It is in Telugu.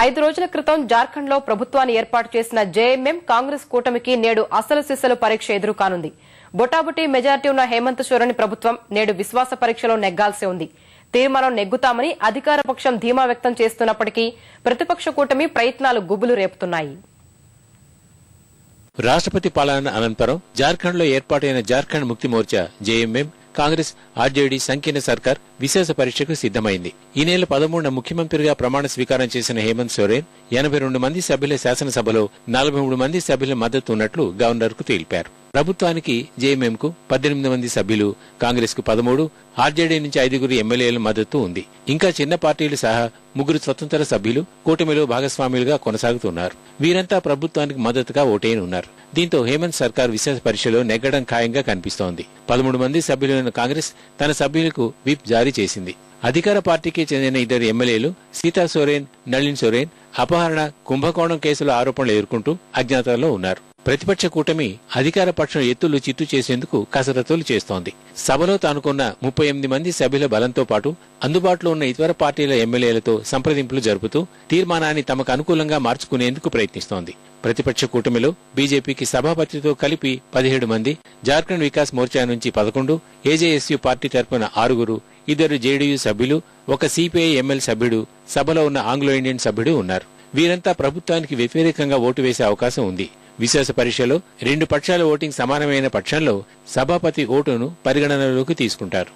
5 రోజుల క్రితం జార్ఖండ్ లో ప్రభుత్వాన్ని ఏర్పాటు చేసిన జేఎంఎం కాంగ్రెస్ కూటమికి నేడు అసలు సిసలు పరీక్ష ఎదురుకానుంది. బొటాబొటీ మెజారిటీ ఉన్న హేమంత్ సోరెన్ ప్రభుత్వం నేడు విశ్వాస పరీక్షలో నెగ్గాల్సి ఉంది. తీర్మానం నెగ్గుతామని అధికార పక్షం ధీమా వ్యక్తం చేస్తున్నప్పటికీ ప్రతిపక్ష కూటమి ప్రయత్నాలు గుబులు రేపుతున్నాయి. రాష్ట్రపతి పాలన అనంతరం జార్ఖండ్ లో ఏర్పాటైన జార్ఖండ్ ముక్తి మోర్చా జేఎంఎం కాంగ్రెస్ ఆర్జేడీ సంకీర్ణ సర్కార్ విశేష పరీక్షకు సిద్దమైంది. ఈ నెల 13న ముఖ్యమంత్రిగా ప్రమాణ స్వీకారం చేసిన హేమంత్ సోరెన్ 82 మంది సభ్యుల శాసనసభలో 43 మంది సభ్యుల మద్దతు ఉన్నట్లు గవర్నర్ కు తెలిపారు. ప్రభుత్వానికి జేఎంఎం కు 18 మంది సభ్యులు, కాంగ్రెస్ కు 13, ఆర్జేడీ నుంచి 5 ఎమ్మెల్యేల మద్దతు ఉంది. ఇంకా చిన్న పార్టీలు సహా 3 స్వతంత్ర సభ్యులు కూటమిలో భాగస్వాములుగా కొనసాగుతున్నారు. వీరంతా ప్రభుత్వానికి మద్దతుగా ఓటేయనున్నారు. దీంతో హేమంత్ సర్కార్ విశేష పరీక్షలో నెగ్గడం ఖాయంగా కనిపిస్తోంది. 13 మంది సభ్యులైన కాంగ్రెస్ తన సభ్యులకు విప్ జారీ చేసింది. అధికార పార్టీకి చెందిన 2 ఎమ్మెల్యేలు సీతా సోరెన్, నళిన్ సోరెన్ అపహరణ, కుంభకోణం కేసుల ఆరోపణలు ఎదుర్కొంటూ అజ్ఞాతంలో ఉన్నారు. ప్రతిపక్ష కూటమి అధికార పక్షం ఎత్తులు చిత్తు చేసేందుకు కసరత్తులు చేస్తోంది. సభలో తానుకున్న 38 మంది సభ్యుల బలంతో పాటు అందుబాటులో ఉన్న ఇతర పార్టీల ఎమ్మెల్యేలతో సంప్రదింపులు జరుపుతూ తీర్మానాన్ని తమకు అనుకూలంగా మార్చుకునేందుకు ప్రయత్నిస్తోంది. ప్రతిపక్ష కూటమిలో బీజేపీకి సభాపతితో కలిపి 17 మంది, జార్ఖండ్ వికాస్ మోర్చా నుంచి 11, ఏజేఎస్యూ పార్టీ తరపున 6, 2 జేడీయూ సభ్యులు, 1 సిపిఐ ఎంఎల్ సభ్యుడు, సభలో ఉన్న ఆంగ్లో ఇండియన్ సభ్యుడు ఉన్నారు. వీరంతా ప్రభుత్వానికి వ్యతిరేకంగా ఓటు వేసే అవకాశం ఉంది. విశేష పరీక్షలో 2 పక్షాల ఓటింగ్ సమానమైన పక్షంలో సభాపతి ఓటును పరిగణనలోకి తీసుకుంటారు.